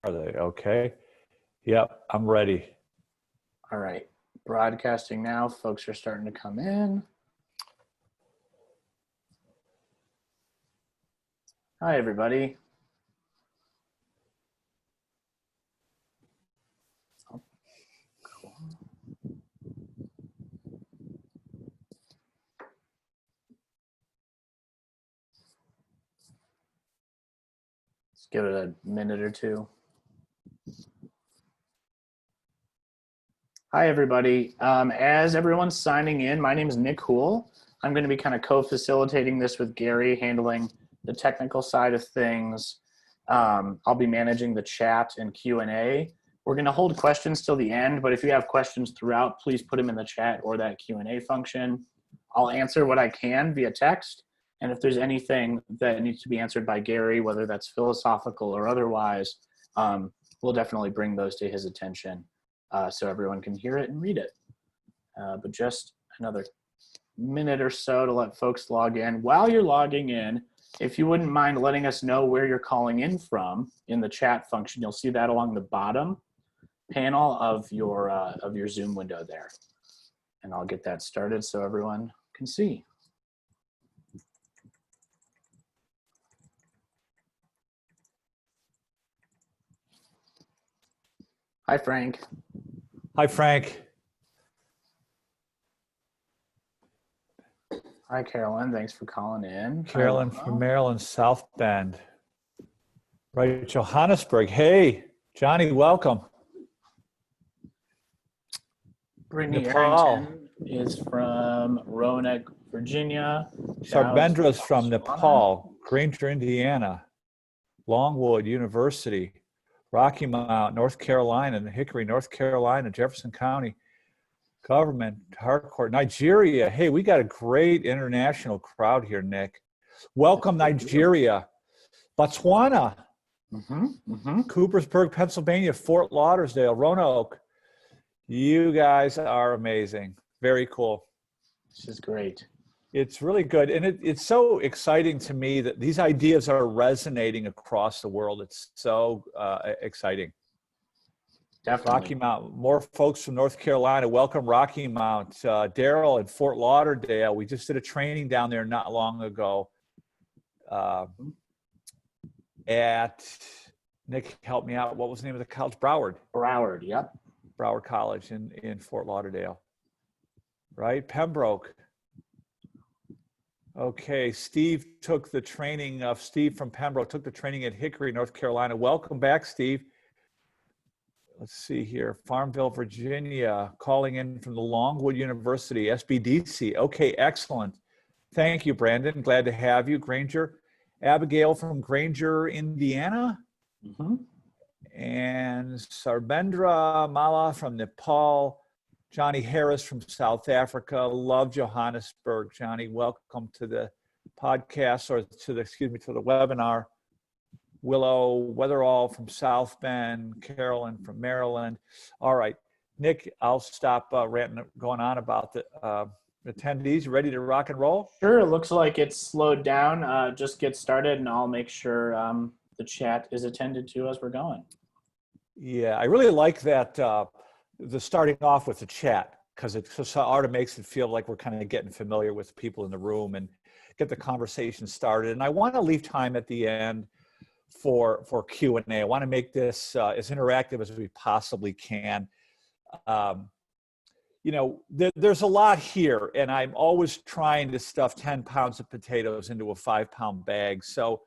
Are they okay? Yep, I'm ready. All right, broadcasting now. Folks are starting to come in. Hi, everybody. Oh, cool. Let's give it a minute or two. Hi, everybody. As everyone's signing in, my name is Nick Hool. I'm going to be kind of co-facilitating this with Gary, handling the technical side of things. I'll be managing the chat and Q&A. We're going to hold questions till the end, but if you have questions throughout, please put them in the chat or that Q&A function. I'll answer what I can via text, and if there's anything that needs to be answered by Gary, whether that's philosophical or otherwise, we'll definitely bring those to his attention so everyone can hear it and read it. But just another minute or so to let folks log in. While you're logging in, if you wouldn't mind letting us know where you're calling in from in the chat function, you'll see that along the bottom panel of your Zoom window there. And I'll get that started so everyone can see. Hi, Frank. Hi, Frank. Hi, Carolyn. Thanks for calling in. Carolyn from Maryland, South Bend. Right, Johannesburg. Hey, Johnny, welcome. Brittany Nepal. Arrington is from Roanoke, Virginia. Sarbendra's from Nepal. Granger, Indiana. Longwood University. Rocky Mount, North Carolina, and Hickory, North Carolina, Jefferson County. Government, Harcourt, Nigeria. Hey, we got a great international crowd here, Nick. Welcome, Nigeria. Botswana. Coopersburg, Pennsylvania, Fort Lauderdale, Roanoke. You guys are amazing. Very cool. This is great. It's really good. And it's so exciting to me that these ideas are resonating across the world. It's so exciting. Definitely. Rocky Mount, more folks from North Carolina. Welcome, Rocky Mount. Daryl in Fort Lauderdale. We just did a training down there not long ago at, Nick, help me out. What was the name of the college? Broward. Broward, yep. Broward College in Fort Lauderdale. Right? Pembroke. Okay, Steve took the training of Steve from Pembroke, took the training at Hickory, North Carolina. Welcome back, Steve. Let's see here, Farmville, Virginia, calling in from the Longwood University, SBDC. Okay, excellent. Thank you, Brandon. Glad to have you. Granger, Abigail from Granger, Indiana. And Sarbendra Mala from Nepal. Johnny Harris from South Africa. Love Johannesburg. Johnny, welcome to the podcast, or to the, excuse me, to the webinar. Willow Weatherall from South Bend, Carolyn from Maryland. All right, Nick, I'll stop ranting, going on about the attendees. You ready to rock and roll? Sure, it looks like it's slowed down. Just get started and I'll make sure the chat is attended to as we're going. Yeah, I really like that, the starting off with the chat, because it sort of makes it feel like we're kind of getting familiar with people in the room and get the conversation started. And I want to leave time at the end for Q&A. I want to make this as interactive as we possibly can. You know, there's a lot here, and I'm always trying to stuff 10 pounds of potatoes into a 5-pound bag. So,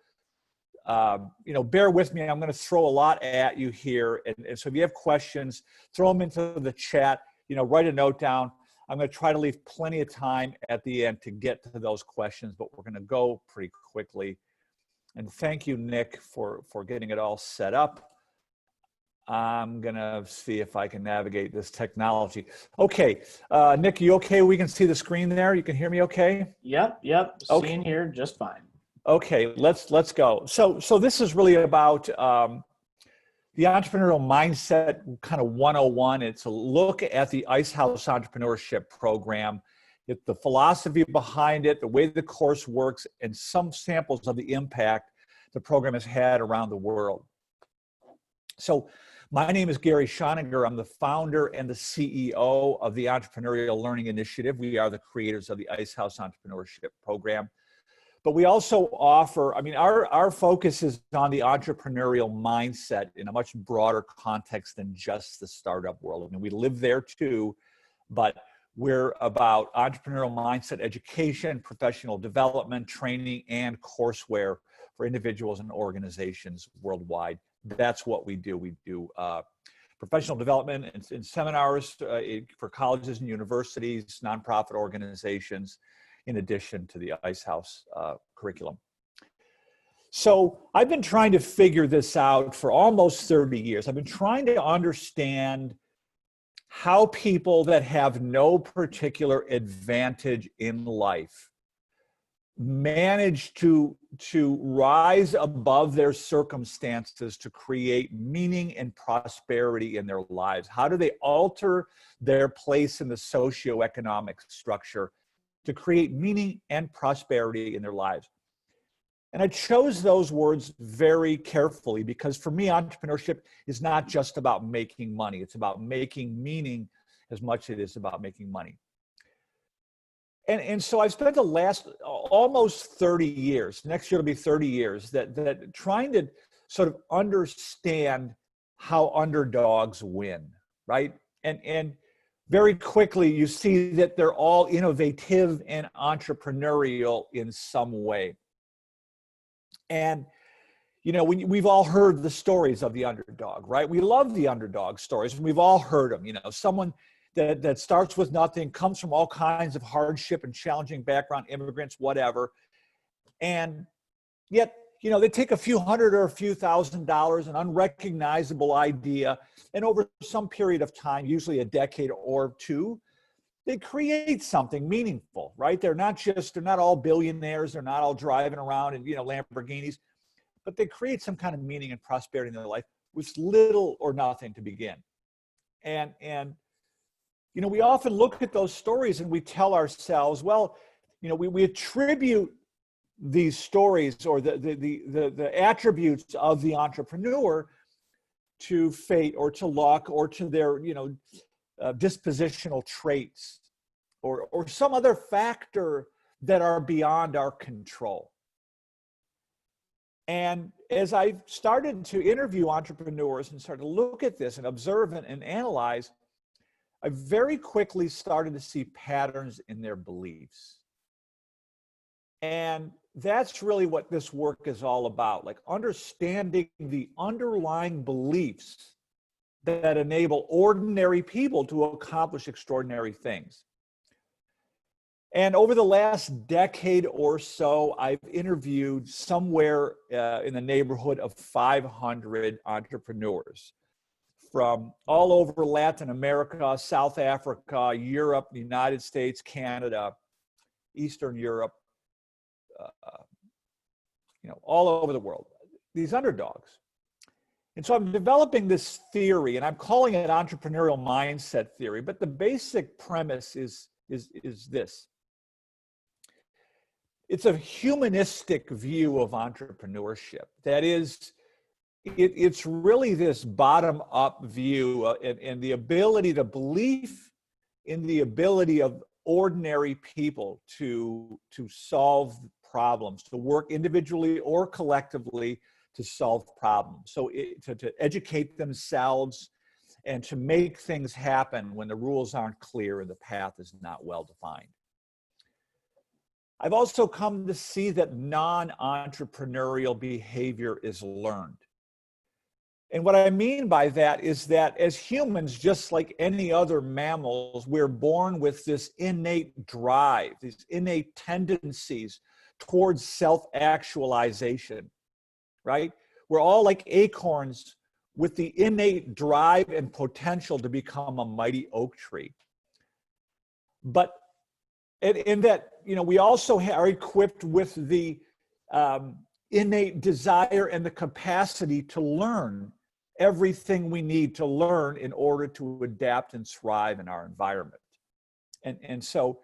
you know, bear with me. I'm going to throw a lot at you here. And so if you have questions, throw them into the chat, you know, write a note down. I'm going to try to leave plenty of time at the end to get to those questions, but we're going to go pretty quickly. And thank you, Nick, for getting it all set up. I'm going to see if I can navigate this technology. Okay. Nick, you okay? We can see the screen there. You can hear me okay? Yep. Okay. Seeing here just fine. Okay, let's go. So this is really about the entrepreneurial mindset kind of 101. It's a look at the Ice House Entrepreneurship Program, the philosophy behind it, the way the course works, and some samples of the impact the program has had around the world. So my name is Gary Schoeniger. I'm the founder and the CEO of the Entrepreneurial Learning Initiative. We are the creators of the Ice House Entrepreneurship Program. But we also offer, our focus is on the entrepreneurial mindset in a much broader context than just the startup world. We live there too, but we're about entrepreneurial mindset education, professional development, training, and courseware for individuals and organizations worldwide. That's what we do. We do professional development and seminars for colleges and universities, nonprofit organizations, in addition to the Ice House curriculum. So I've been trying to figure this out for almost 30 years. I've been trying to understand how people that have no particular advantage in life manage to rise above their circumstances to create meaning and prosperity in their lives. How do they alter their place in the socioeconomic structure to create meaning and prosperity in their lives? And I chose those words very carefully because for me, entrepreneurship is not just about making money. It's about making meaning as much as it is about making money. And so I've spent the last almost 30 years, next year will be 30 years, that trying to sort of understand how underdogs win, right? And very quickly, you see that they're all innovative and entrepreneurial in some way. And, we've all heard the stories of the underdog, right? We love the underdog stories, and we've all heard them. Someone that starts with nothing, comes from all kinds of hardship and challenging background, immigrants, whatever. And yet, they take a few hundred or a few $1,000s, an unrecognizable idea, and over some period of time, usually a decade or two, they create something meaningful, right? They're not all billionaires, they're not all driving around in, Lamborghinis, but they create some kind of meaning and prosperity in their life with little or nothing to begin. And we often look at those stories and we tell ourselves, well, we attribute these stories or the attributes of the entrepreneur to fate or to luck or to their dispositional traits or some other factor that are beyond our control. And as I started to interview entrepreneurs and started to look at this and observe and analyze, I very quickly started to see patterns in their beliefs. And that's really what this work is all about, like understanding the underlying beliefs that enable ordinary people to accomplish extraordinary things. And over the last decade or so, I've interviewed somewhere in the neighborhood of 500 entrepreneurs from all over Latin America, South Africa, Europe, the United States, Canada, Eastern Europe, all over the world, these underdogs. And so I'm developing this theory, and I'm calling it entrepreneurial mindset theory, but the basic premise is this. It's a humanistic view of entrepreneurship. That is, it's really this bottom-up view and the ability to believe in the ability of ordinary people to solve problems, to work individually or collectively to solve problems. So to educate themselves and to make things happen when the rules aren't clear and the path is not well defined. I've also come to see that non-entrepreneurial behavior is learned. And what I mean by that is that as humans, just like any other mammals, we're born with this innate drive, these innate tendencies towards self-actualization, right? We're all like acorns with the innate drive and potential to become a mighty oak tree. But in that, we also are equipped with the innate desire and the capacity to learn everything we need to learn in order to adapt and thrive in our environment. And so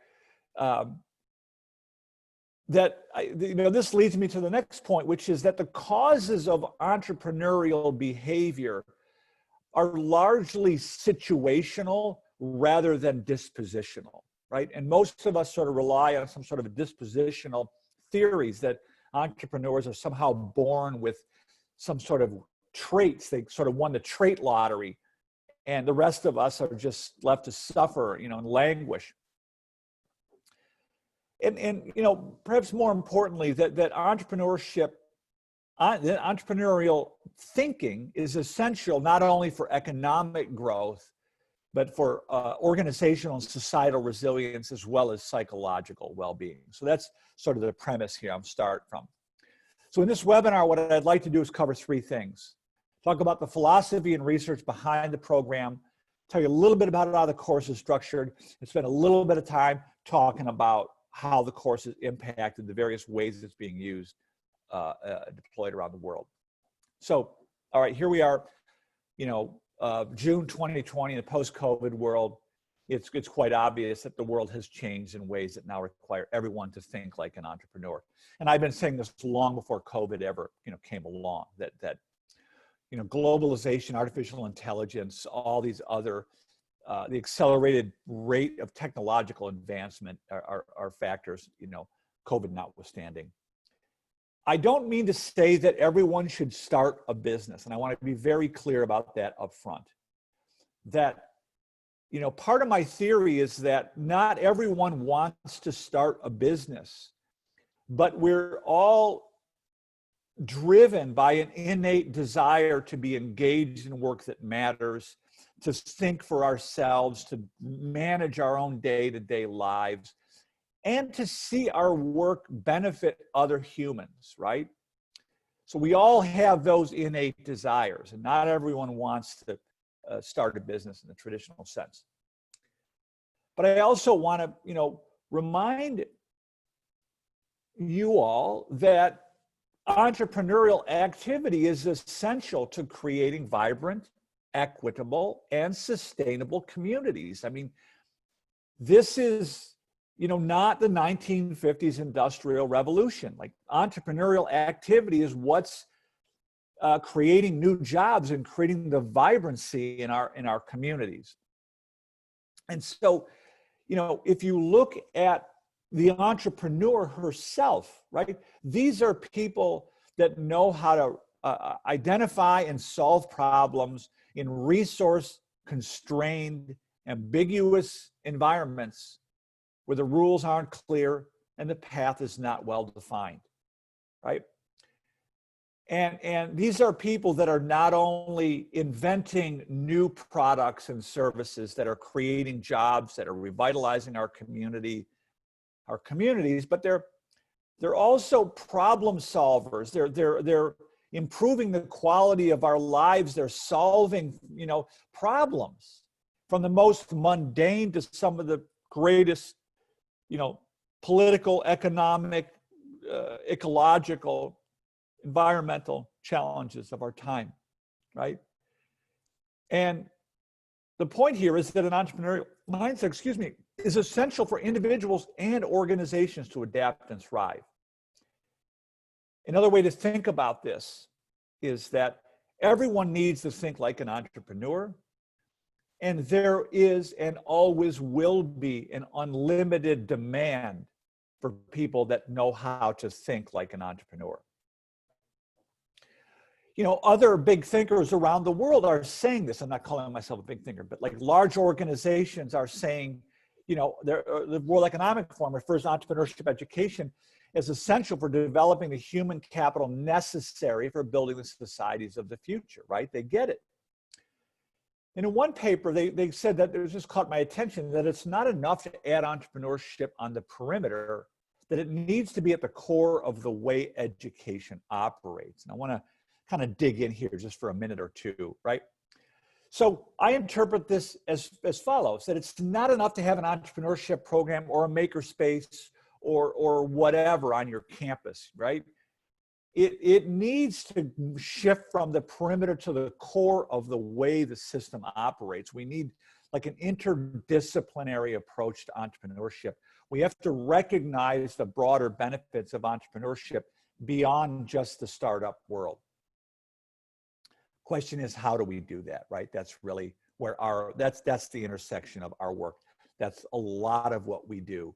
this leads me to the next point, which is that the causes of entrepreneurial behavior are largely situational rather than dispositional, right? And most of us sort of rely on some sort of a dispositional theories that entrepreneurs are somehow born with some sort of traits. They sort of won the trait lottery, and the rest of us are just left to suffer, you know, and languish. And you know, perhaps more importantly, that entrepreneurship, that entrepreneurial thinking is essential not only for economic growth, but for organizational and societal resilience, as well as psychological well-being. So that's sort of the premise here I'm starting from. So in this webinar, what I'd like to do is cover three things. Talk about the philosophy and research behind the program, tell you a little bit about how the course is structured, and spend a little bit of time talking about how the course has impacted the various ways it's being used, deployed around the world. So, all right, here we are, you know, June 2020, in the post-COVID world. It's quite obvious that the world has changed in ways that now require everyone to think like an entrepreneur. And I've been saying this long before COVID ever, you know, came along, that you know, globalization, artificial intelligence, all these other, the accelerated rate of technological advancement are factors, you know, COVID notwithstanding. I don't mean to say that everyone should start a business, and I want to be very clear about that up front. That, you know, part of my theory is that not everyone wants to start a business, but we're all driven by an innate desire to be engaged in work that matters, to think for ourselves, to manage our own day-to-day lives, and to see our work benefit other humans, right? So we all have those innate desires, and not everyone wants to start a business in the traditional sense. But I also want to, you know, remind you all that entrepreneurial activity is essential to creating vibrant, equitable, and sustainable communities. I mean, this is, you know, not the 1950s industrial revolution. Like, entrepreneurial activity is what's creating new jobs and creating the vibrancy in our communities. And so, you know, if you look at the entrepreneur herself, right, these are people that know how to identify and solve problems in resource-constrained, ambiguous environments where the rules aren't clear and the path is not well defined, right? And these are people that are not only inventing new products and services that are creating jobs, that are revitalizing our communities, but they're also problem solvers. They're improving the quality of our lives. They're solving, you know, problems, from the most mundane to some of the greatest, you know, political, economic, ecological, environmental challenges of our time, right? And the point here is that an entrepreneurial mindset, is essential for individuals and organizations to adapt and thrive. Another way to think about this is that everyone needs to think like an entrepreneur, and there is and always will be an unlimited demand for people that know how to think like an entrepreneur. You know, other big thinkers around the world are saying this. I'm not calling myself a big thinker, but like large organizations are saying, you know, the World Economic Forum refers to entrepreneurship education as essential for developing the human capital necessary for building the societies of the future, right? They get it. And in one paper, they said that it just caught my attention that it's not enough to add entrepreneurship on the perimeter, that it needs to be at the core of the way education operates. And I want to kind of dig in here just for a minute or two, right? So I interpret this as follows, that it's not enough to have an entrepreneurship program or a makerspace or whatever on your campus, right? It needs to shift from the perimeter to the core of the way the system operates. We need like an interdisciplinary approach to entrepreneurship. We have to recognize the broader benefits of entrepreneurship beyond just the startup world. Question is, how do we do that, right? That's really where that's the intersection of our work. That's a lot of what we do,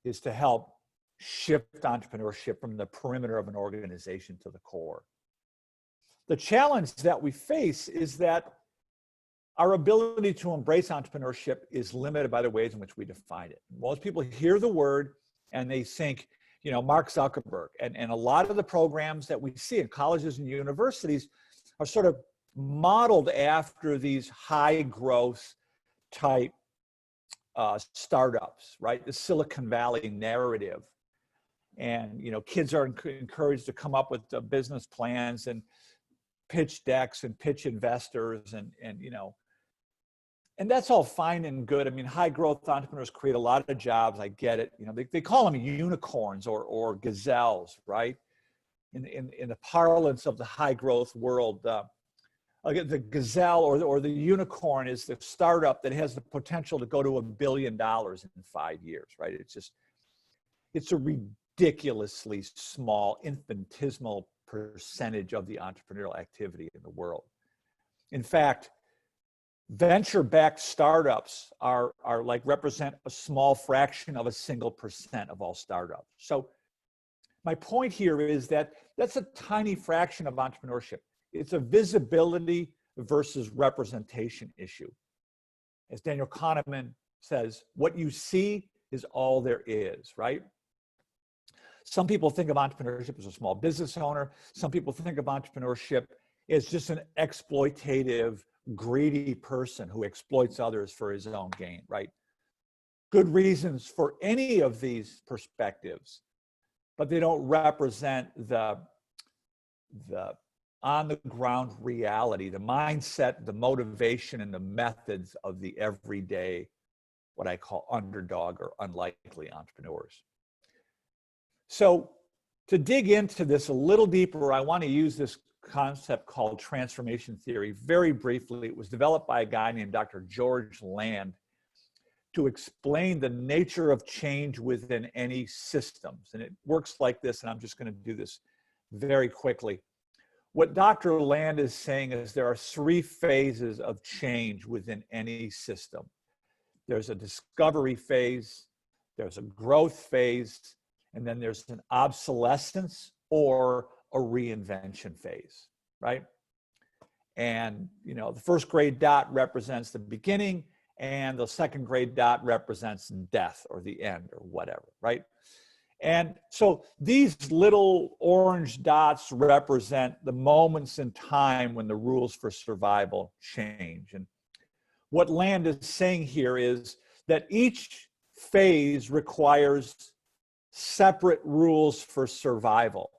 is to help shift entrepreneurship from the perimeter of an organization to the core. The challenge that we face is that our ability to embrace entrepreneurship is limited by the ways in which we define it. Most people hear the word and they think, Mark Zuckerberg, and a lot of the programs that we see in colleges and universities are sort of modeled after these high growth type startups, right? The Silicon Valley narrative. And, kids are encouraged to come up with business plans and pitch decks and pitch investors and that's all fine and good. I mean, high growth entrepreneurs create a lot of jobs. I get it. They call them unicorns or gazelles, right? In the parlance of the high growth world, the gazelle or the unicorn is the startup that has the potential to go to $1 billion in 5 years, right? It's a ridiculously small, infinitesimal percentage of the entrepreneurial activity in the world. In fact, venture-backed startups represent a small fraction of a single % of all startups. So my point here is that that's a tiny fraction of entrepreneurship. It's a visibility versus representation issue. As Daniel Kahneman says, what you see is all there is, right? Some people think of entrepreneurship as a small business owner. Some people think of entrepreneurship as just an exploitative, greedy person who exploits others for his own gain, right? Good reasons for any of these perspectives, but they don't represent the on-the-ground reality, the mindset, the motivation, and the methods of the everyday, what I call underdog or unlikely entrepreneurs. So to dig into this a little deeper, I want to use this concept called transformation theory very briefly. It was developed by a guy named Dr. George Land to explain the nature of change within any systems. And it works like this, and I'm just going to do this very quickly. What Dr. Land is saying is there are 3 phases of change within any system. There's a discovery phase, there's a growth phase, and then there's an obsolescence or a reinvention phase, right? And, the first gray dot represents the beginning, and the second gray dot represents death or the end or whatever, right? And so these little orange dots represent the moments in time when the rules for survival change. And what Land is saying here is that each phase requires separate rules for survival.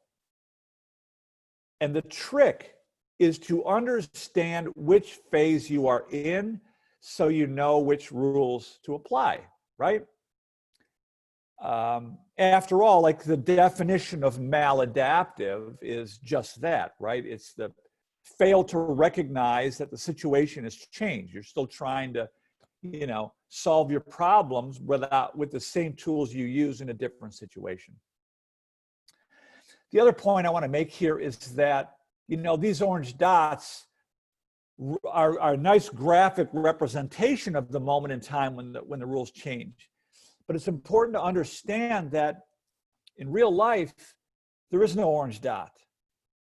And the trick is to understand which phase you are in so you know which rules to apply, right? After all, like the definition of maladaptive is just that, right? It's the fail to recognize that the situation has changed. You're still trying to, solve your problems with the same tools you use in a different situation. The other point I want to make here is that, these orange dots are a nice graphic representation of the moment in time when the rules change. But it's important to understand that in real life, there is no orange dot.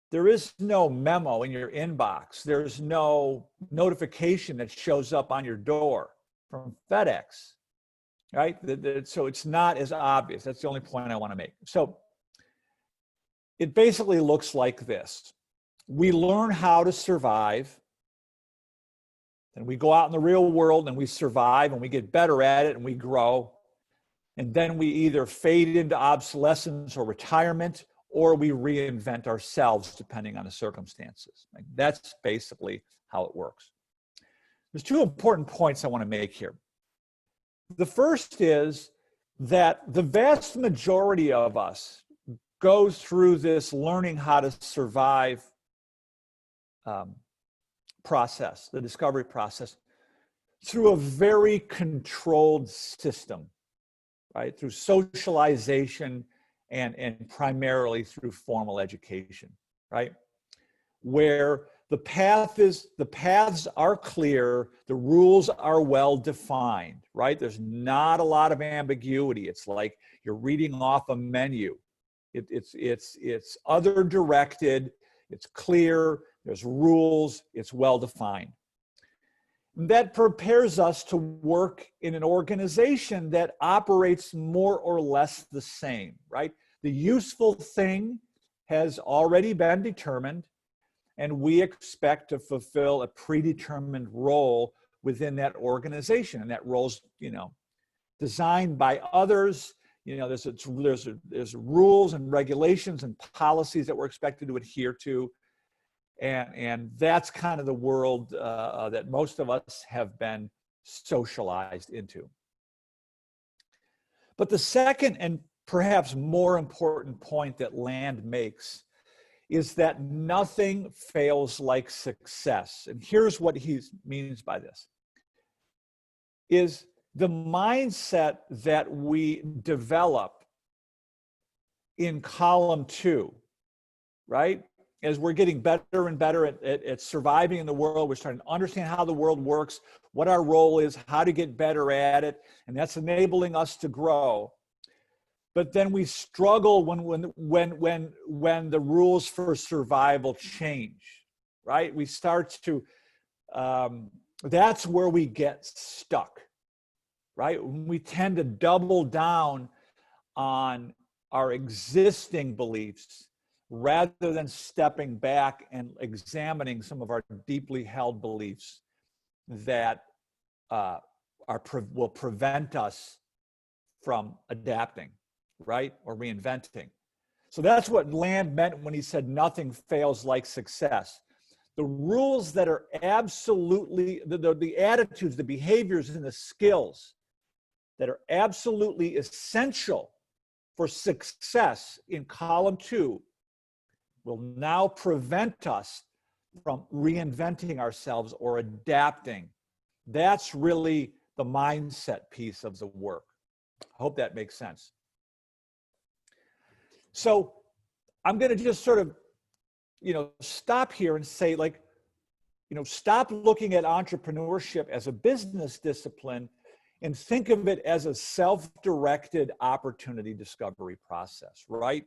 There is no memo in your inbox. There's no notification that shows up on your door from FedEx, right? So it's not as obvious. That's the only point I want to make. So it basically looks like this. We learn how to survive, and we go out in the real world and we survive and we get better at it and we grow. And then we either fade into obsolescence or retirement, or we reinvent ourselves depending on the circumstances. That's basically how it works. There's 2 important points I want to make here. The first is that the vast majority of us goes through this learning how to survive process, the discovery process, through a very controlled system, right? Through socialization and primarily through formal education, right? Where the paths are clear, the rules are well defined, right? There's not a lot of ambiguity. It's like you're reading off a menu. It's other directed, it's clear, there's rules, it's well defined. That prepares us to work in an organization that operates more or less the same, right? The useful thing has already been determined, and we expect to fulfill a predetermined role within that organization. And that role's, designed by others. There's rules and regulations and policies that we're expected to adhere to. And that's kind of the world that most of us have been socialized into. But the second and perhaps more important point that Land makes is that nothing fails like success. And here's what he means by this, is the mindset that we develop in column 2, right? As we're getting better and better at surviving in the world, we're starting to understand how the world works, what our role is, how to get better at it, and that's enabling us to grow. But then we struggle when the rules for survival change, right? We start to, that's where we get stuck, right? We tend to double down on our existing beliefs rather than stepping back and examining some of our deeply held beliefs that will prevent us from adapting, right? Or reinventing. So that's what Land meant when he said nothing fails like success. The rules that are absolutely, the attitudes, the behaviors, and the skills that are absolutely essential for success in column 2 will now prevent us from reinventing ourselves or adapting. That's really the mindset piece of the work. I hope that makes sense. So I'm going to just sort of, stop here and say, stop looking at entrepreneurship as a business discipline and think of it as a self-directed opportunity discovery process, right?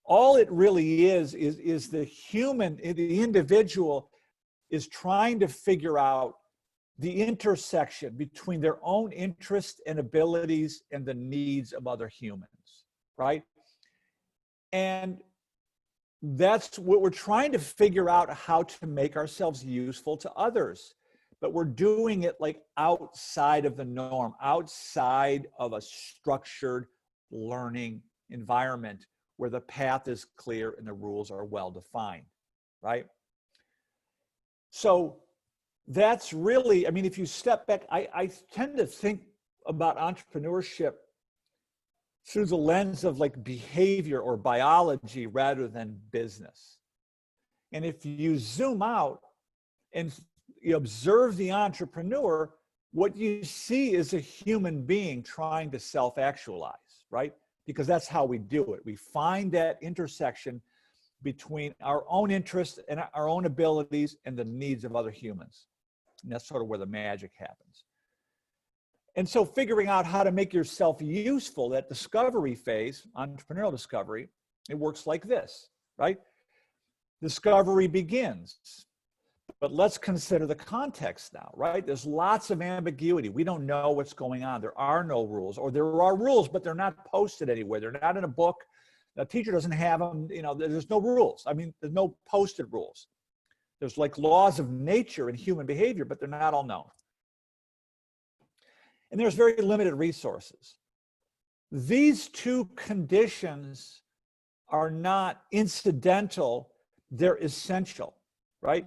All it really is the human, the individual is trying to figure out the intersection between their own interests and abilities and the needs of other humans, right? And that's what we're trying to figure out, how to make ourselves useful to others. But we're doing it like outside of the norm, outside of a structured learning environment where the path is clear and the rules are well defined, right? So that's really, if you step back, I tend to think about entrepreneurship through the lens of like behavior or biology rather than business. And if you zoom out and you observe the entrepreneur, what you see is a human being trying to self-actualize, right? Because that's how we do it. We find that intersection between our own interests and our own abilities and the needs of other humans. And that's sort of where the magic happens. And so figuring out how to make yourself useful, that discovery phase, entrepreneurial discovery, it works like this, right? Discovery begins. But let's consider the context now, right? There's lots of ambiguity. We don't know what's going on. There are no rules, or there are rules, but they're not posted anywhere. They're not in a book. The teacher doesn't have them. There's no rules. There's no posted rules. There's like laws of nature and human behavior, but they're not all known. And there's very limited resources. These two conditions are not incidental, they're essential, right?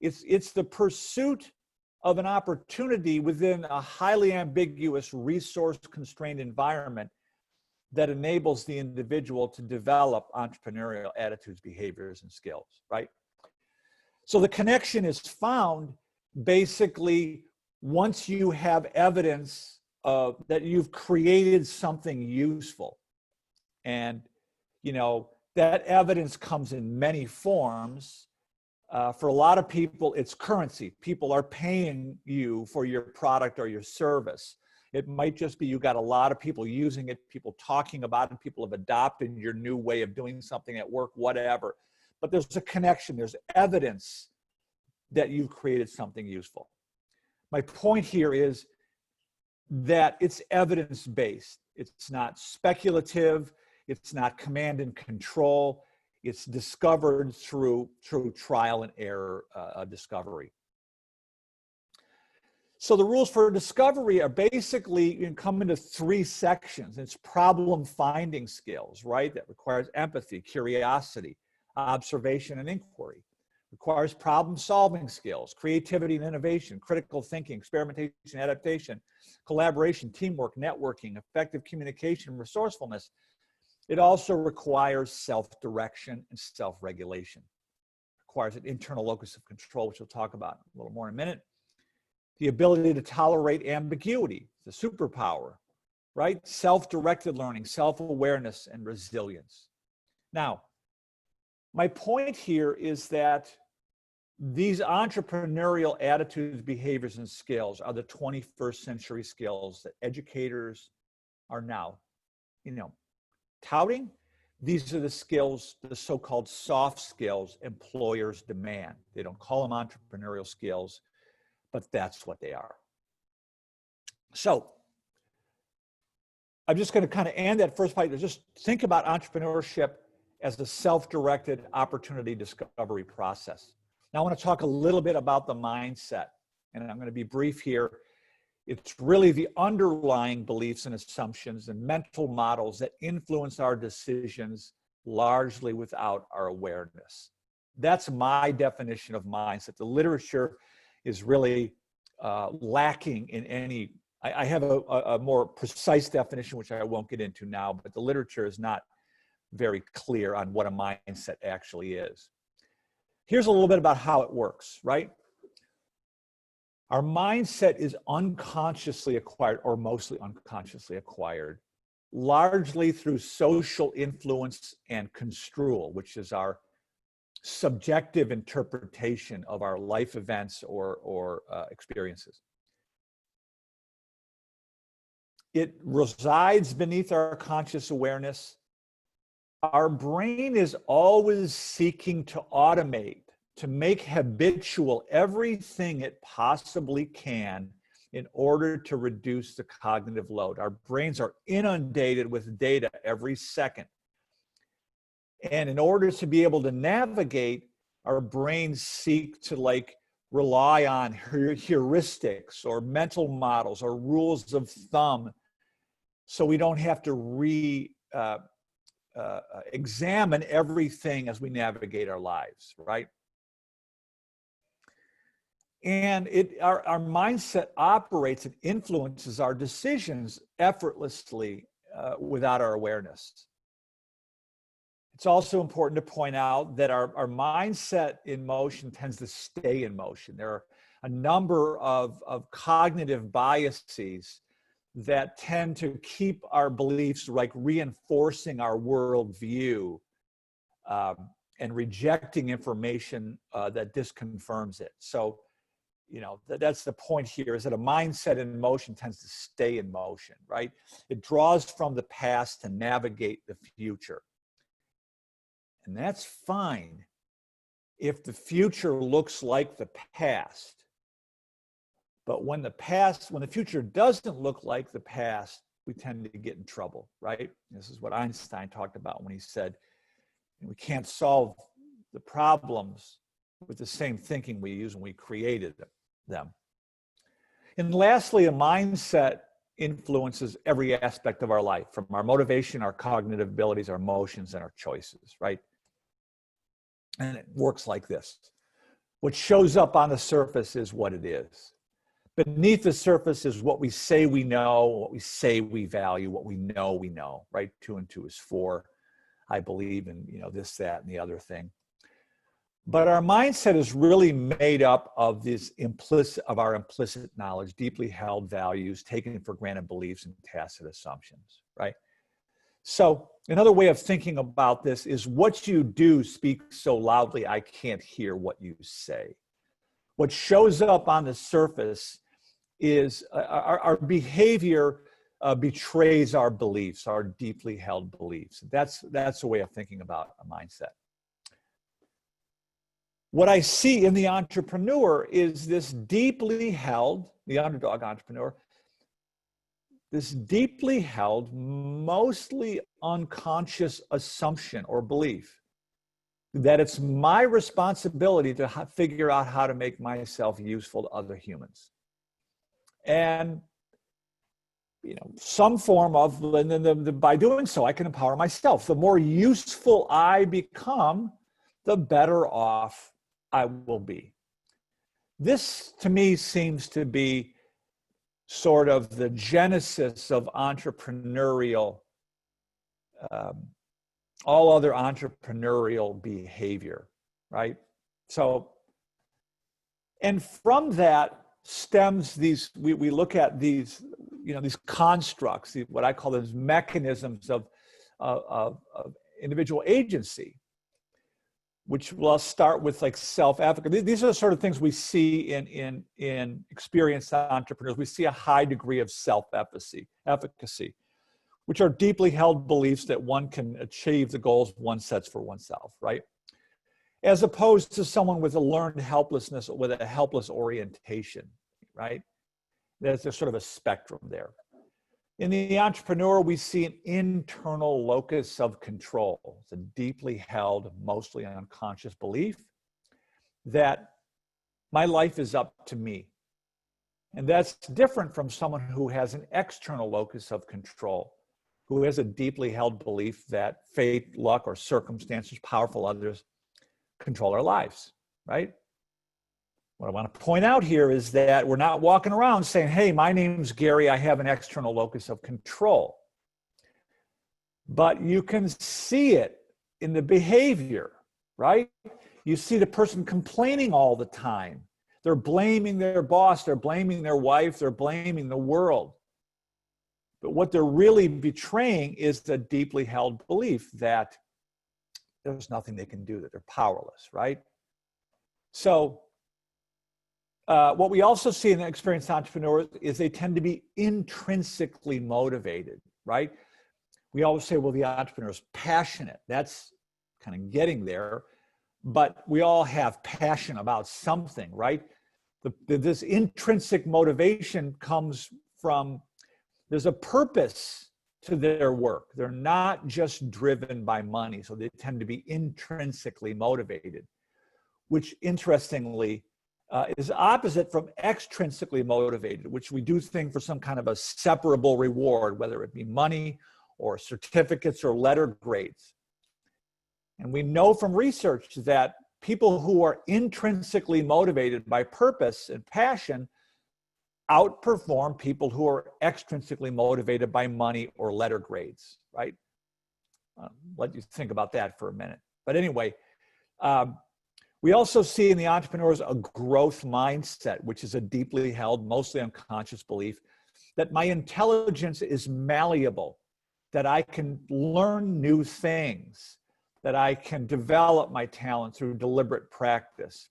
It's the pursuit of an opportunity within a highly ambiguous, resource-constrained environment that enables the individual to develop entrepreneurial attitudes, behaviors, and skills, right? So the connection is found basically once you have evidence that you've created something useful. And, that evidence comes in many forms. For a lot of people, it's currency. People are paying you for your product or your service. It might just be you got a lot of people using it, people talking about it, people have adopted your new way of doing something at work, whatever. But there's a connection, there's evidence that you've created something useful. My point here is that it's evidence-based. It's not speculative, it's not command and control. It's discovered through trial and error discovery. So the rules for discovery are basically come into three sections. It's problem finding skills, right? That requires empathy, curiosity, observation, and inquiry. Requires problem solving skills, creativity and innovation, critical thinking, experimentation, adaptation, collaboration, teamwork, networking, effective communication, resourcefulness. It also requires self-direction and self-regulation. Requires an internal locus of control, which we'll talk about a little more in a minute. The ability to tolerate ambiguity, the superpower, right? Self-directed learning, self-awareness, and resilience. Now, my point here is that these entrepreneurial attitudes, behaviors, and skills are the 21st century skills that educators are now, touting. These are the skills, the so-called soft skills employers demand. They don't call them entrepreneurial skills, but that's what they are. So I'm just going to kind of end that first part. Just think about entrepreneurship as a self-directed opportunity discovery process. Now I want to talk a little bit about the mindset, and I'm going to be brief here. It's really the underlying beliefs and assumptions and mental models that influence our decisions largely without our awareness. That's my definition of mindset. The literature is really lacking in any, I have a more precise definition, which I won't get into now, but the literature is not very clear on what a mindset actually is. Here's a little bit about how it works, right? Our mindset is unconsciously acquired, or mostly unconsciously acquired, largely through social influence and construal, which is our subjective interpretation of our life events or experiences. It resides beneath our conscious awareness. Our brain is always seeking to automate, to make habitual everything it possibly can in order to reduce the cognitive load. Our brains are inundated with data every second. And in order to be able to navigate, our brains seek to rely on heuristics or mental models or rules of thumb, so we don't have to examine everything as we navigate our lives, right? And our mindset operates and influences our decisions effortlessly without our awareness. It's also important to point out that our mindset in motion tends to stay in motion. There are a number of cognitive biases that tend to keep our beliefs reinforcing our worldview and rejecting information that disconfirms it. So, that's the point here, is that a mindset in motion tends to stay in motion, right? It draws from the past to navigate the future. And that's fine if the future looks like the past. But when the future doesn't look like the past, we tend to get in trouble, right? This is what Einstein talked about when he said, we can't solve the problems with the same thinking we used when we created them. And lastly, a mindset influences every aspect of our life, from our motivation, our cognitive abilities, our emotions, and our choices, right? And it works like this. What shows up on the surface is what it is. Beneath the surface is what we say we know, what we say we value, what we know, right? 2 and 2 is 4. I believe in, this, that, and the other thing. But our mindset is really made up of our implicit knowledge, deeply held values, taken for granted beliefs, and tacit assumptions, right? So another way of thinking about this is what you do speaks so loudly I can't hear what you say. What shows up on the surface is our behavior betrays our beliefs, our deeply held beliefs. That's a way of thinking about a mindset. What I see in the entrepreneur is this deeply held, the underdog entrepreneur, this deeply held, mostly unconscious assumption or belief that it's my responsibility to figure out how to make myself useful to other humans. And, some form of, by doing so, I can empower myself. The more useful I become, the better off I will be. This, to me, seems to be sort of the genesis of entrepreneurial, all other entrepreneurial behavior, right? So, and from that stems these, we look at these, these constructs, what I call those mechanisms of individual agency, which will start with like self-efficacy. These are the sort of things we see in experienced entrepreneurs. We see a high degree of self-efficacy, which are deeply held beliefs that one can achieve the goals one sets for oneself, right? As opposed to someone with a learned helplessness, with a helpless orientation, right? There's sort of a spectrum there. In the entrepreneur, we see an internal locus of control. It's a deeply held, mostly unconscious belief that my life is up to me. And that's different from someone who has an external locus of control, who has a deeply held belief that fate, luck, or circumstances, powerful others, control our lives, right? What I want to point out here is that we're not walking around saying, hey, my name's Gary, I have an external locus of control. But you can see it in the behavior, right? You see the person complaining all the time. They're blaming their boss, they're blaming their wife, they're blaming the world. But what they're really betraying is the deeply held belief that there's nothing they can do, that they're powerless, right? So what we also see in experienced entrepreneurs is they tend to be intrinsically motivated, right? We always say, well, the entrepreneur is passionate. That's kind of getting there. But we all have passion about something, right? This intrinsic motivation comes from, there's a purpose to their work. They're not just driven by money. So they tend to be intrinsically motivated, which interestingly is opposite from extrinsically motivated, which we do think for some kind of a separable reward, whether it be money or certificates or letter grades. And we know from research that people who are intrinsically motivated by purpose and passion outperform people who are extrinsically motivated by money or letter grades, right? Let you think about that for a minute. But anyway, we also see in the entrepreneurs a growth mindset, which is a deeply held, mostly unconscious belief that my intelligence is malleable, that I can learn new things, that I can develop my talent through deliberate practice.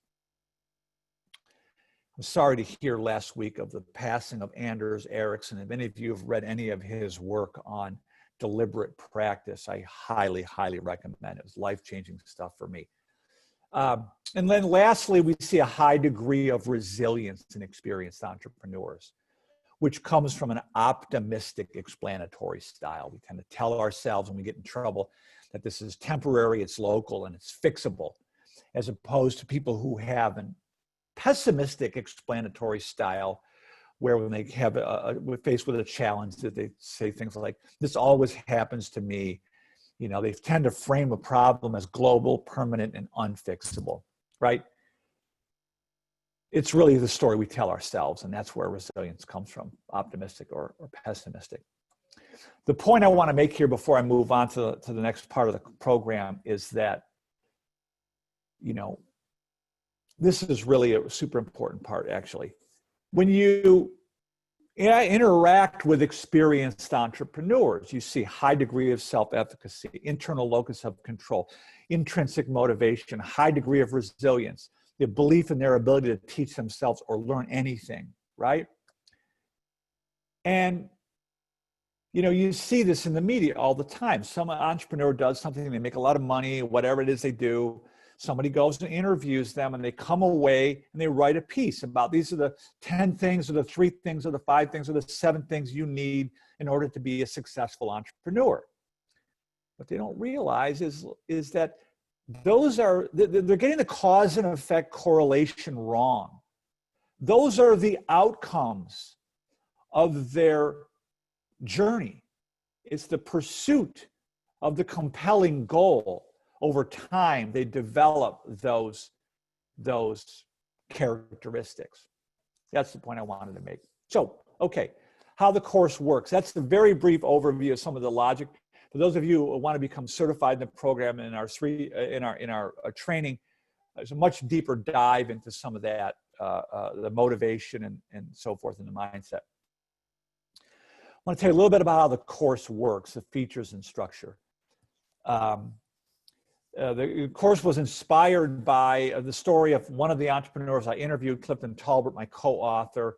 I'm sorry to hear last week of the passing of Anders Ericsson. If any of you have read any of his work on deliberate practice, I highly, highly recommend it. It was life-changing stuff for me. And then lastly, we see a high degree of resilience in experienced entrepreneurs, which comes from an optimistic explanatory style. We tend to tell ourselves when we get in trouble that this is temporary, it's local, and it's fixable, as opposed to people who have a pessimistic explanatory style, where when they have we're faced with a challenge, that they say things like, this always happens to me. They tend to frame a problem as global, permanent, and unfixable, right? It's really the story we tell ourselves, and that's where resilience comes from, optimistic or pessimistic. The point I want to make here before I move on to the next part of the program is that, this is really a super important part, actually. When you interact with experienced entrepreneurs. You see high degree of self-efficacy, internal locus of control, intrinsic motivation, high degree of resilience, the belief in their ability to teach themselves or learn anything, right? And you see this in the media all the time. Some entrepreneur does something, they make a lot of money, whatever it is they do. Somebody goes and interviews them and they come away and they write a piece about these are the 10 things or the 3 things or the 5 things or the 7 things you need in order to be a successful entrepreneur. What they don't realize is that they're getting the cause and effect correlation wrong. Those are the outcomes of their journey. It's the pursuit of the compelling goal. Over time, they develop those characteristics. That's the point I wanted to make. So, okay, how the course works. That's the very brief overview of some of the logic. For those of you who want to become certified in the program in our training, there's a much deeper dive into some of that, the motivation and so forth in the mindset. I want to tell you a little bit about how the course works, the features and structure. The course was inspired by the story of one of the entrepreneurs I interviewed, Clifton Talbert, my co-author,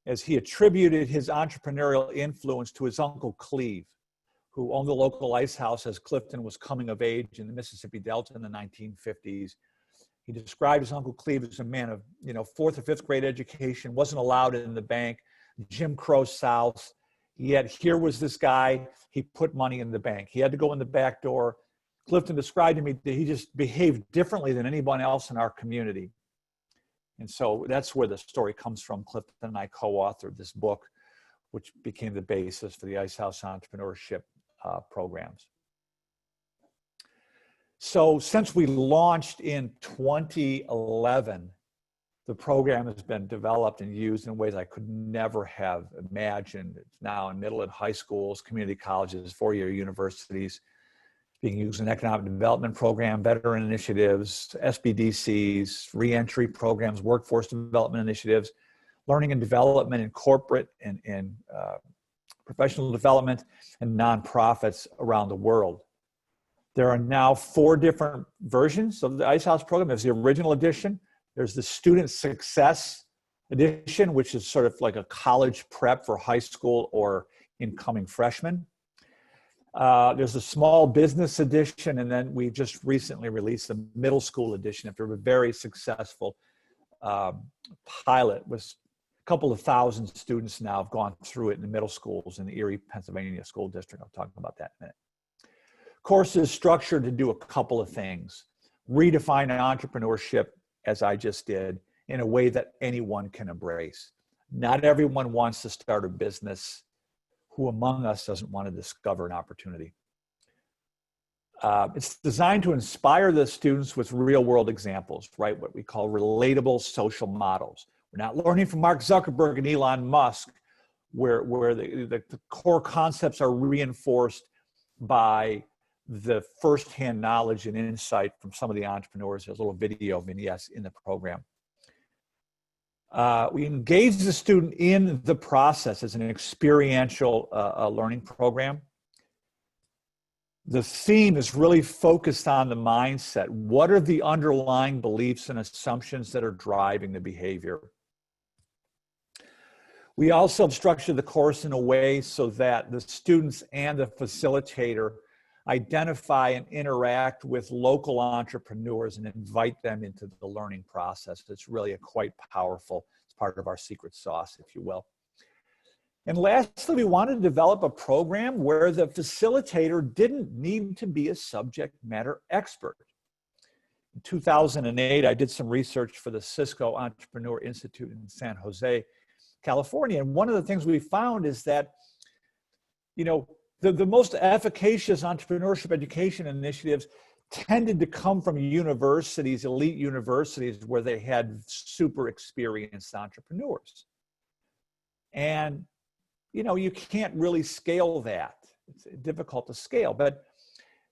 as he attributed his entrepreneurial influence to his uncle Cleve, who owned the local ice house as Clifton was coming of age in the Mississippi Delta in the 1950s. He described his uncle Cleve as a man of 4th or 5th grade education, wasn't allowed in the bank, Jim Crow South. Yet here was this guy, he put money in the bank. He had to go in the back door. Clifton described to me that he just behaved differently than anyone else in our community. And so that's where the story comes from. Clifton and I co-authored this book, which became the basis for the Ice House Entrepreneurship Programs. So since we launched in 2011, the program has been developed and used in ways I could never have imagined. It's now in middle and high schools, community colleges, 4-year universities, being used in economic development program, veteran initiatives, SBDCs, reentry programs, workforce development initiatives, learning and development in corporate and professional development, and nonprofits around the world. There are now 4 different versions of the Ice House program. There's the original edition. There's the Student Success Edition, which is sort of like a college prep for high school or incoming freshmen. There's a Small Business Edition, and then we just recently released the Middle School Edition after a very successful pilot. With a couple of thousand students now have gone through it in the middle schools in the Erie, Pennsylvania School District. I'll talk about that in a minute. Course is structured to do a couple of things. Redefine entrepreneurship, as I just did, in a way that anyone can embrace. Not everyone wants to start a business. Who among us doesn't want to discover an opportunity? It's designed to inspire the students with real-world examples, right? What we call relatable social models. We're not learning from Mark Zuckerberg and Elon Musk, where the core concepts are reinforced by the firsthand knowledge and insight from some of the entrepreneurs. There's a little video vignettes in the program. We engage the student in the process as an experiential learning program. The theme is really focused on the mindset. What are the underlying beliefs and assumptions that are driving the behavior? We also have structured the course in a way so that the students and the facilitator identify and interact with local entrepreneurs and invite them into the learning process. It's really quite powerful. It's part of our secret sauce, if you will. And lastly, we wanted to develop a program where the facilitator didn't need to be a subject matter expert. In 2008, I did some research for the Cisco Entrepreneur Institute in San Jose, California. And one of the things we found is that, the most efficacious entrepreneurship education initiatives tended to come from universities, elite universities, where they had super experienced entrepreneurs. And, you can't really scale that. It's difficult to scale. But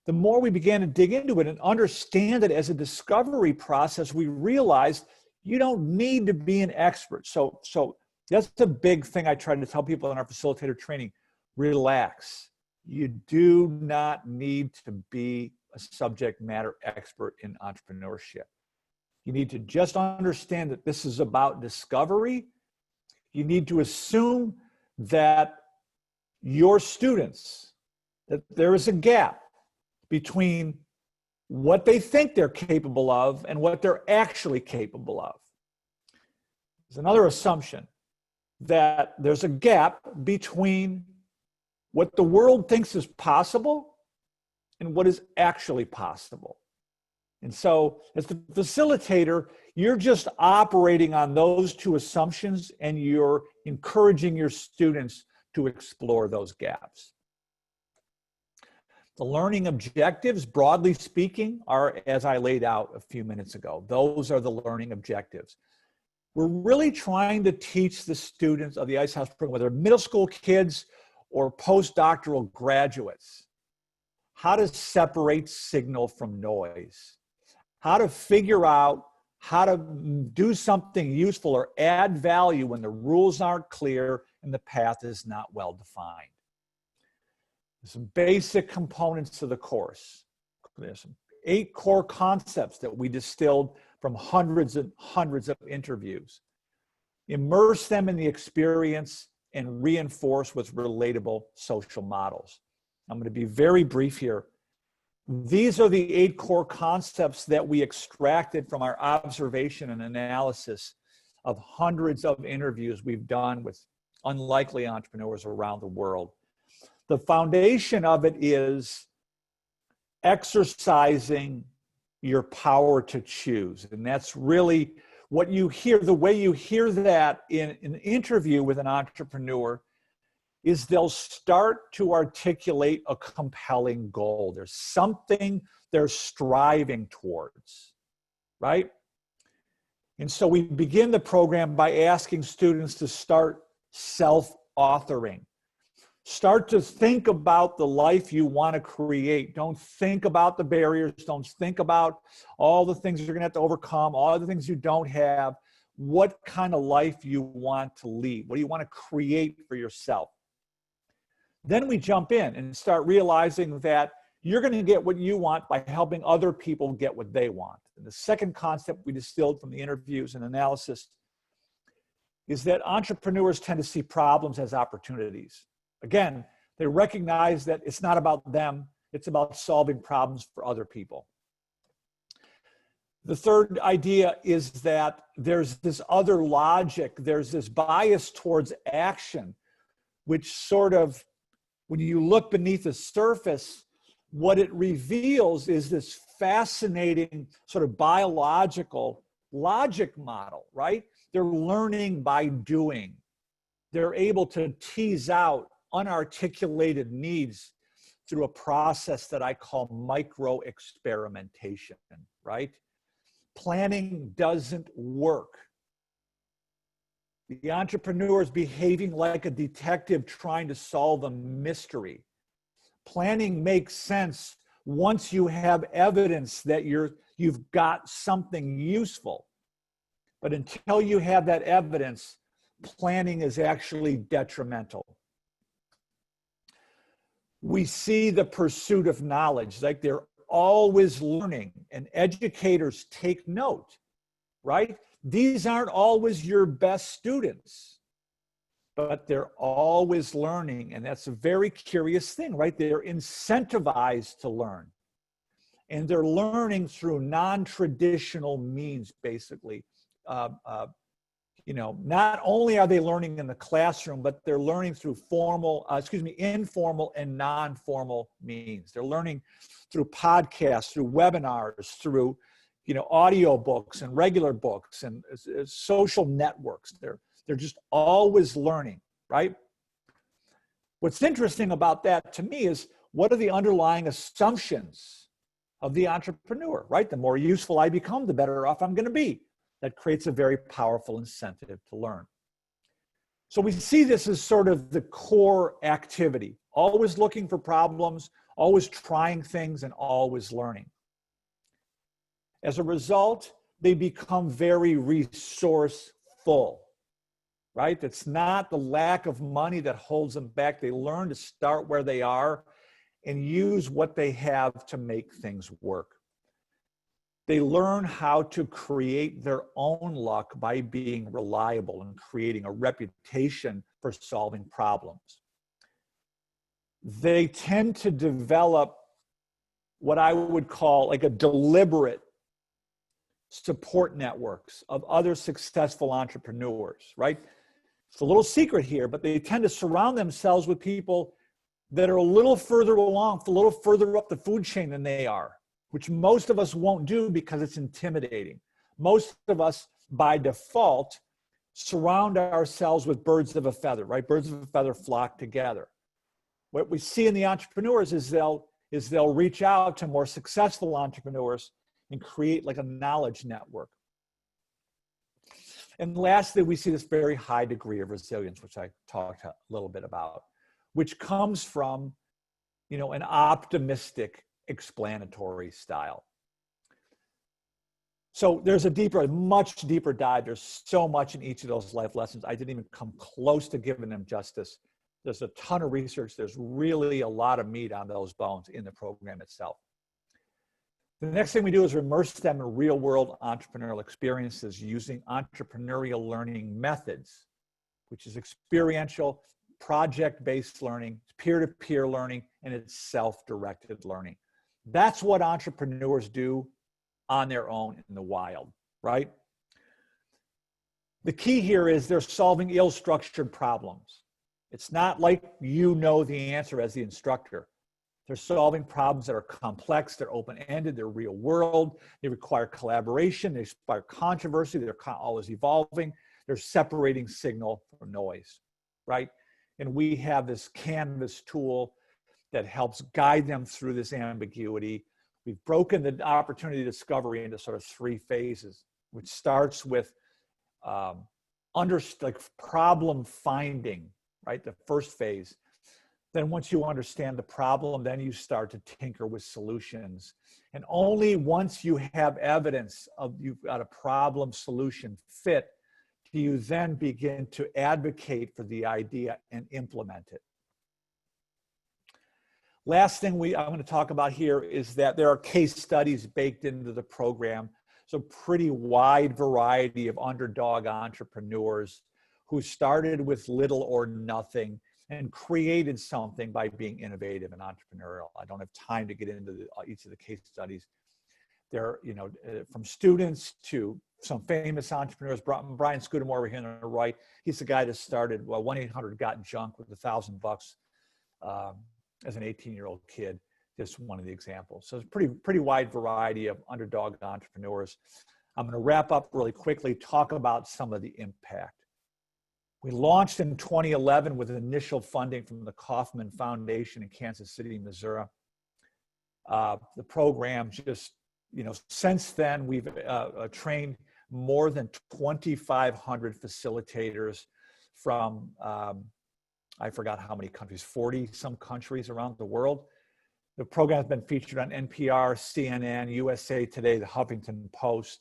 the more we began to dig into it and understand it as a discovery process, we realized you don't need to be an expert. So That's the big thing I try to tell people in our facilitator training. Relax. You do not need to be a subject matter expert in entrepreneurship. You need to just understand that this is about discovery. You need to assume that your students, that there is a gap between what they think they're capable of and what they're actually capable of. There's another assumption that there's a gap between what the world thinks is possible and what is actually possible. And so as the facilitator, you're just operating on those two assumptions and you're encouraging your students to explore those gaps. The learning objectives, broadly speaking, are as I laid out a few minutes ago. Those are the learning objectives. We're really trying to teach the students of the Ice House program, whether middle school kids or postdoctoral graduates, how to separate signal from noise, how to figure out how to do something useful or add value when the rules aren't clear and the path is not well defined. There's some basic components to the course. There's some 8 core concepts that we distilled from hundreds and hundreds of interviews. Immerse them in the experience and reinforce with relatable social models. I'm going to be very brief here. These are the 8 core concepts that we extracted from our observation and analysis of hundreds of interviews we've done with unlikely entrepreneurs around the world. The foundation of it is exercising your power to choose. And that's really what you hear. The way you hear that in an interview with an entrepreneur is they'll start to articulate a compelling goal. There's something they're striving towards, right? And so we begin the program by asking students to start self-authoring. Start to think about the life you want to create. Don't think about the barriers. Don't think about all the things you're going to have to overcome, all the things you don't have. What kind of life you want to lead? What do you want to create for yourself? Then we jump in and start realizing that you're going to get what you want by helping other people get what they want. And the second concept we distilled from the interviews and analysis is that entrepreneurs tend to see problems as opportunities. Again, they recognize that it's not about them, it's about solving problems for other people. The third idea is that there's this other logic, there's this bias towards action, which sort of, when you look beneath the surface, what it reveals is this fascinating sort of biological logic model, right? They're learning by doing. They're able to tease out unarticulated needs through a process that I call micro-experimentation, right? Planning doesn't work. The entrepreneur is behaving like a detective trying to solve a mystery. Planning makes sense once you have evidence that you've got something useful. But until you have that evidence, planning is actually detrimental. We see the pursuit of knowledge, like they're always learning, and educators take note, right? These aren't always your best students, but they're always learning. And that's a very curious thing, right? They're incentivized to learn. And they're learning through non-traditional means, basically. Not only are they learning in the classroom, but they're learning through informal and non-formal means. They're learning through podcasts, through webinars, through audio books and regular books and social networks. They're just always learning, right? What's interesting about that to me is, what are the underlying assumptions of the entrepreneur, right? The more useful I become, the better off I'm going to be. That creates a very powerful incentive to learn. So we see this as sort of the core activity, always looking for problems, always trying things, and always learning. As a result, they become very resourceful. right? It's not the lack of money that holds them back. They learn to start where they are and use what they have to make things work. They learn how to create their own luck by being reliable and creating a reputation for solving problems. They tend to develop what I would call like a deliberate support networks of other successful entrepreneurs, right? It's a little secret here, but they tend to surround themselves with people that are a little further along, a little further up the food chain than they are, which most of us won't do because it's intimidating. Most of us, by default, surround ourselves with birds of a feather, right? Birds of a feather flock together. What we see in the entrepreneurs is they'll reach out to more successful entrepreneurs and create like a knowledge network. And lastly, we see this very high degree of resilience, which I talked a little bit about, which comes from, an optimistic explanatory style. So there's a much deeper dive. There's so much in each of those life lessons. I didn't even come close to giving them justice. There's a ton of research. There's really a lot of meat on those bones in the program itself. The next thing we do is immerse them in real-world entrepreneurial experiences using entrepreneurial learning methods, which is experiential, project-based learning, peer-to-peer learning, and it's self-directed learning. That's what entrepreneurs do on their own in the wild, right? The key here is they're solving ill-structured problems. It's not like you know the answer as the instructor. They're solving problems that are complex, they're open-ended, they're real world, they require collaboration, they require controversy, they're always evolving, they're separating signal from noise, right? And we have this Canvas tool that helps guide them through this ambiguity. We've broken the opportunity discovery into sort of three phases, which starts with problem finding, right? The first phase. Then once you understand the problem, then you start to tinker with solutions. And only once you have evidence of you've got a problem solution fit, do you then begin to advocate for the idea and implement it. Last thing I'm going to talk about here is that there are case studies baked into the program. So pretty wide variety of underdog entrepreneurs who started with little or nothing and created something by being innovative and entrepreneurial. I don't have time to get into each of the case studies. They're, from students to some famous entrepreneurs. Brian Schoeniger over here on the right, he's the guy that started 1-800-GOT-JUNK with $1,000 as an 18-year-old kid. Just one of the examples. So it's pretty wide variety of underdog entrepreneurs. I'm going to wrap up really quickly, talk about some of the impact. We launched in 2011 with initial funding from the Kauffman Foundation in Kansas City, Missouri. The program just, since then we've trained more than 2,500 facilitators from, I forgot how many countries, 40 some countries around the world. The program has been featured on NPR, CNN, USA Today, the Huffington Post.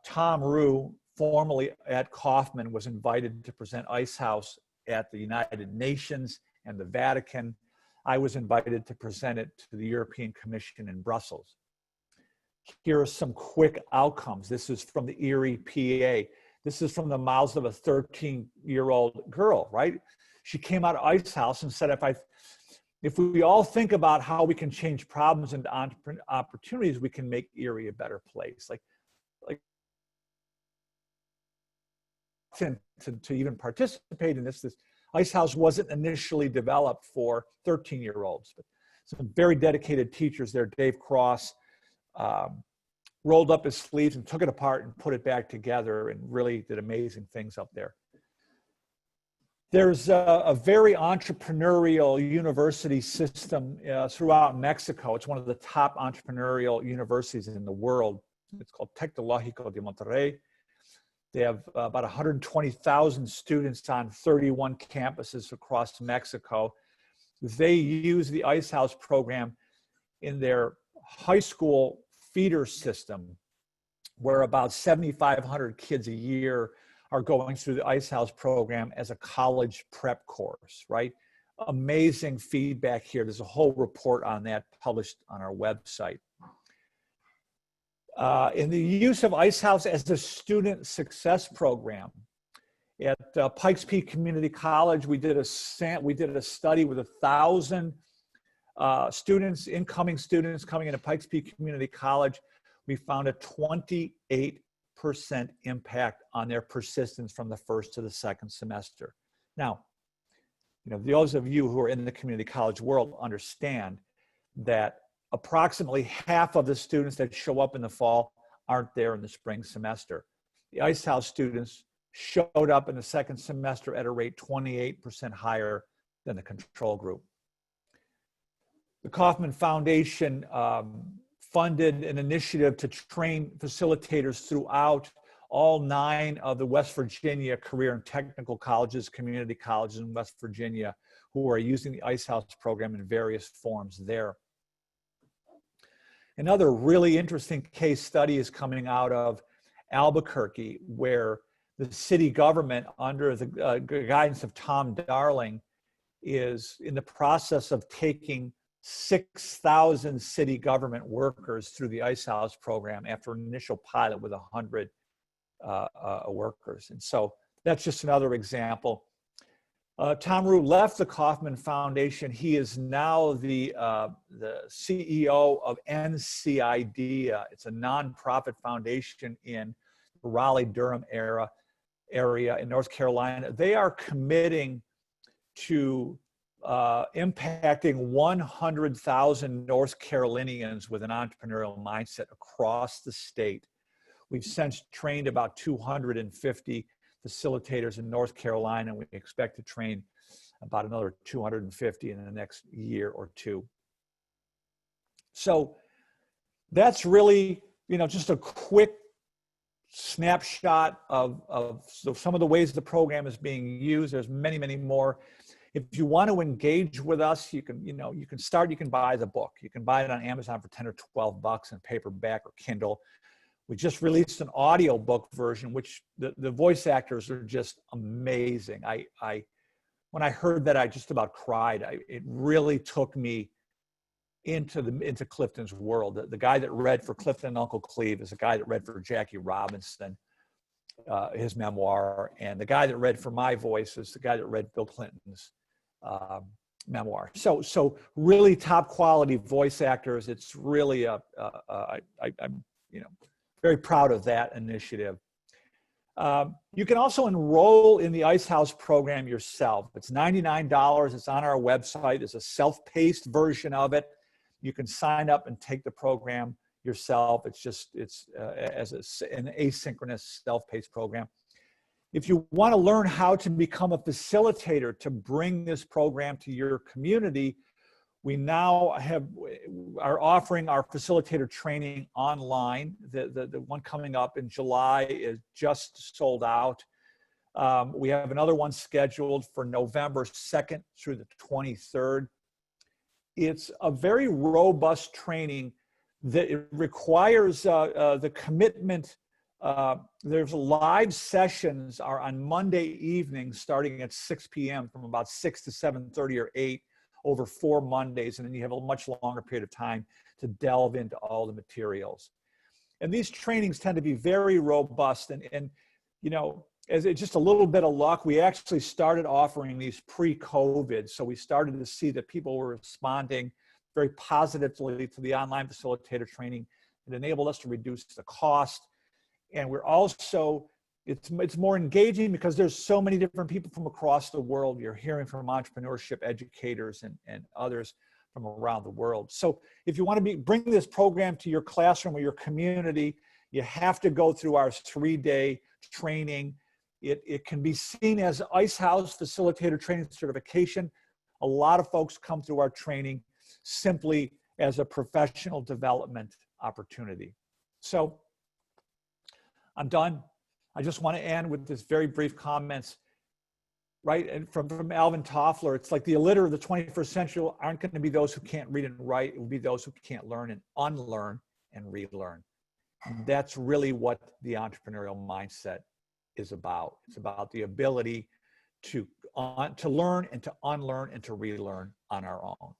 Tom Rue, formerly at Kauffman, was invited to present Ice House at the United Nations and the Vatican. I was invited to present it to the European Commission in Brussels. Here are some quick outcomes. This is from the Erie, PA. This is from the mouths of a 13-year-old girl, right? She came out of Ice House and said, if we all think about how we can change problems into opportunities, we can make Erie a better place. To even participate in this Ice House wasn't initially developed for 13-year-olds, but some very dedicated teachers there. Dave Cross rolled up his sleeves and took it apart and put it back together and really did amazing things up there. There's a very entrepreneurial university system throughout Mexico. It's one of the top entrepreneurial universities in the world. It's called Tecnológico de Monterrey. They have about 120,000 students on 31 campuses across Mexico. They use the Ice House program in their high school feeder system, where about 7,500 kids a year are going through the Ice House program as a college prep course, right? Amazing feedback here. There's a whole report on that published on our website. In the use of Ice House as a student success program, at Pikes Peak Community College, we did a study with 1,000 students, incoming students coming into Pikes Peak Community College. We found a 28% impact on their persistence from the first to the second semester. Now, you know, those of you who are in the community college world understand that approximately half of the students that show up in the fall aren't there in the spring semester. The Ice House students showed up in the second semester at a rate 28% higher than the control group. The Kauffman Foundation funded an initiative to train facilitators throughout all 9 of the West Virginia career and technical colleges, community colleges in West Virginia, who are using the Ice House program in various forms there. Another really interesting case study is coming out of Albuquerque, where the city government, under the guidance of Tom Darling, is in the process of taking 6,000 city government workers through the Ice House program after an initial pilot with 100 workers. And so that's just another example. Tom Rue left the Kauffman Foundation. He is now the CEO of NCIDEA. It's a nonprofit foundation in the Raleigh-Durham area in North Carolina. They are committing to impacting 100,000 North Carolinians with an entrepreneurial mindset across the state. We've since trained about 250 facilitators in North Carolina, and we expect to train about another 250 in the next year or two. So that's really, you know, just a quick snapshot of some of the ways the program is being used. There's many, many more. If you want to engage with us, you can buy the book. You can buy it on Amazon for 10 or 12 bucks in paperback or Kindle. We just released an audio book version, which the voice actors are just amazing. When I heard that, I just about cried. It really took me into Clifton's world. The guy that read for Clifton and Uncle Cleve is the guy that read for Jackie Robinson, his memoir, and the guy that read for my voice is the guy that read Bill Clinton's memoir. So really top quality voice actors. It's really I'm very proud of that initiative. You can also enroll in the Ice House program yourself. It's $99. It's on our website. There's a self-paced version of it. You can sign up and take the program yourself. It's an asynchronous self-paced program. If you want to learn how to become a facilitator to bring this program to your community, we now are offering our facilitator training online. The one coming up in July is just sold out. We have another one scheduled for November 2nd through the 23rd. It's a very robust training that it requires the commitment. There's live sessions are on Monday evenings starting at 6 p.m. from about 6 to 7:30 or 8 over 4 Mondays. And then you have a much longer period of time to delve into all the materials. And these trainings tend to be very robust. And you know, as just a little bit of luck, we actually started offering these pre-COVID. So we started to see that people were responding very positively to the online facilitator training. It enabled us to reduce the cost. And we're also, it's more engaging because there's so many different people from across the world. You're hearing from entrepreneurship educators and others from around the world. So if you want to bring this program to your classroom or your community, you have to go through our 3-day training. It can be seen as Ice House Facilitator Training Certification. A lot of folks come through our training simply as a professional development opportunity. So I'm done. I just want to end with this very brief comments, right? And from Alvin Toffler, it's like the illiterate of the 21st century aren't going to be those who can't read and write. It will be those who can't learn and unlearn and relearn. And that's really what the entrepreneurial mindset is about. It's about the ability to learn and to unlearn and to relearn on our own.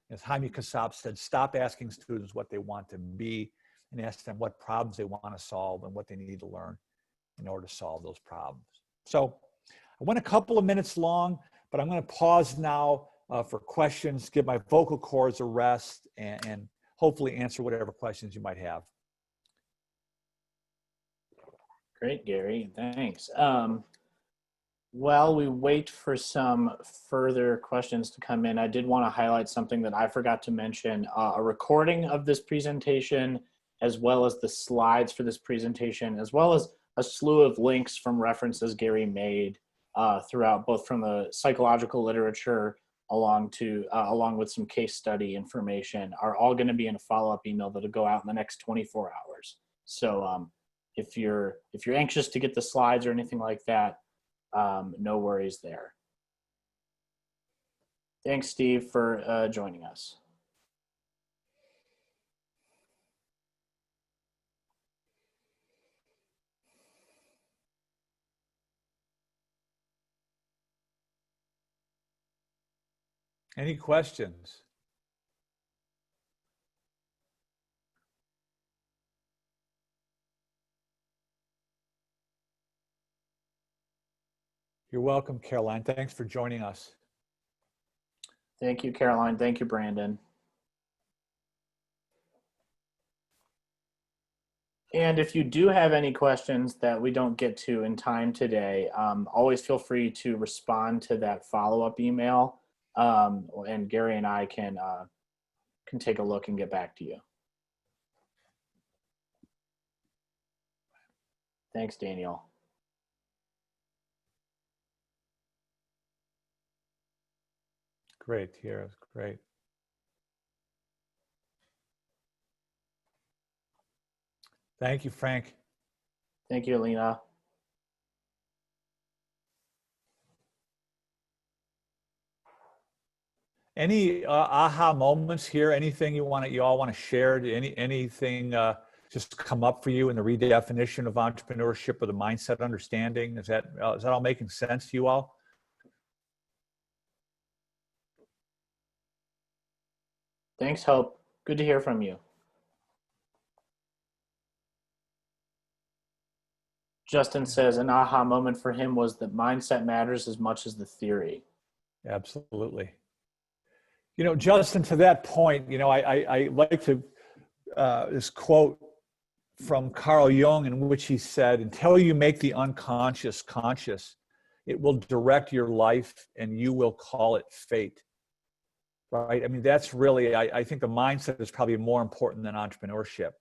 As Jaime Casab said, stop asking students what they want to be and ask them what problems they want to solve and what they need to learn in order to solve those problems. So I went a couple of minutes long, but I'm going to pause now for questions, give my vocal cords a rest, and hopefully answer whatever questions you might have. Great, Gary. Thanks. While we wait for some further questions to come in, I did want to highlight something that I forgot to mention. A recording of this presentation, as well as the slides for this presentation, as well as a slew of links from references Gary made throughout, both from the psychological literature along with some case study information, are all going to be in a follow-up email that'll go out in the next 24 hours. So if you're anxious to get the slides or anything like that, no worries there. Thanks, Steve, for joining us. Any questions? You're welcome, Caroline. Thanks for joining us. Thank you, Caroline. Thank you, Brandon. And if you do have any questions that we don't get to in time today, always feel free to respond to that follow-up email, and Gary and I can take a look and get back to you. Thanks, Daniel. Great, Tiara, great. Thank you, Frank. Thank you, Alina. Any aha moments here? Anything you all want to share? Anything just come up for you in the redefinition of entrepreneurship or the mindset understanding? Is that all making sense to you all? Thanks, Hope. Good to hear from you. Justin says an aha moment for him was that mindset matters as much as the theory. Absolutely. You know, Justin, to that point, you know, I like to this quote from Carl Jung in which he said, "Until you make the unconscious conscious, it will direct your life and you will call it fate." Right? I mean, that's really, I think the mindset is probably more important than entrepreneurship.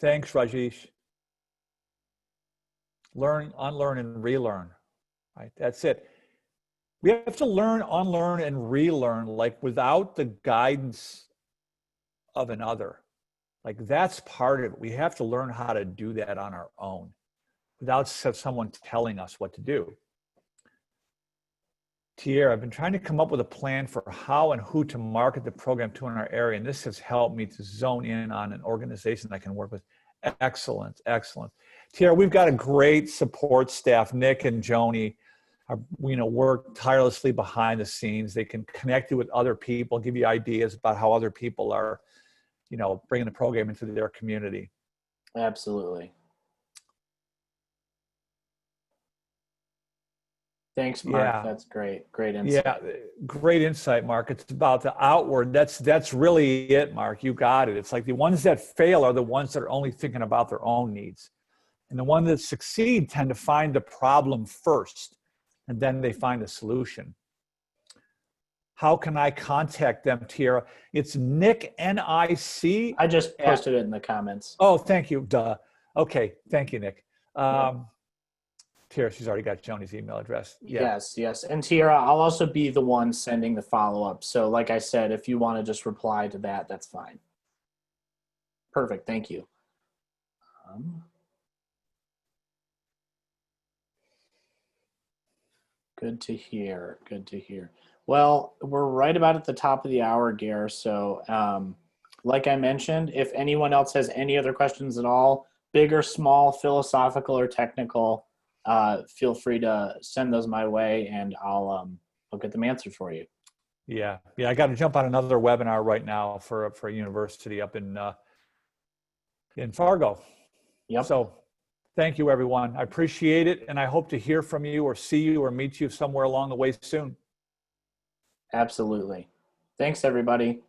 Thanks, Rajesh. Learn, unlearn, and relearn. Right? That's it. We have to learn, unlearn, and relearn, like without the guidance of another. Like that's part of it. We have to learn how to do that on our own without someone telling us what to do. Tiara, I've been trying to come up with a plan for how and who to market the program to in our area, and this has helped me to zone in on an organization I can work with. Excellent, excellent. Tiara, we've got a great support staff. Nick and Joni are, work tirelessly behind the scenes. They can connect you with other people, give you ideas about how other people are, bringing the program into their community. Absolutely. Thanks, Mark. Yeah. That's great. Great insight. Yeah, great insight, Mark. It's about the outward. That's really it, Mark. You got it. It's like the ones that fail are the ones that are only thinking about their own needs. And the ones that succeed tend to find the problem first, and then they find a solution. How can I contact them, Tiara? It's Nick, N-I-C. I just posted it in the comments. Oh, thank you. Duh. Okay, thank you, Nick. Tiara, she's already got Joni's email address. Yeah. Yes. And Tiara, I'll also be the one sending the follow-up. So like I said, if you want to just reply to that, that's fine. Perfect. Thank you. Good to hear. Good to hear. Well, we're right about at the top of the hour, Gare. So like I mentioned, if anyone else has any other questions at all, big or small, philosophical or technical, feel free to send those my way, and I'll get them answered for you. Yeah. I got to jump on another webinar right now for a university up in Fargo. Yep. So thank you, everyone. I appreciate it, and I hope to hear from you or see you or meet you somewhere along the way soon. Absolutely. Thanks, everybody.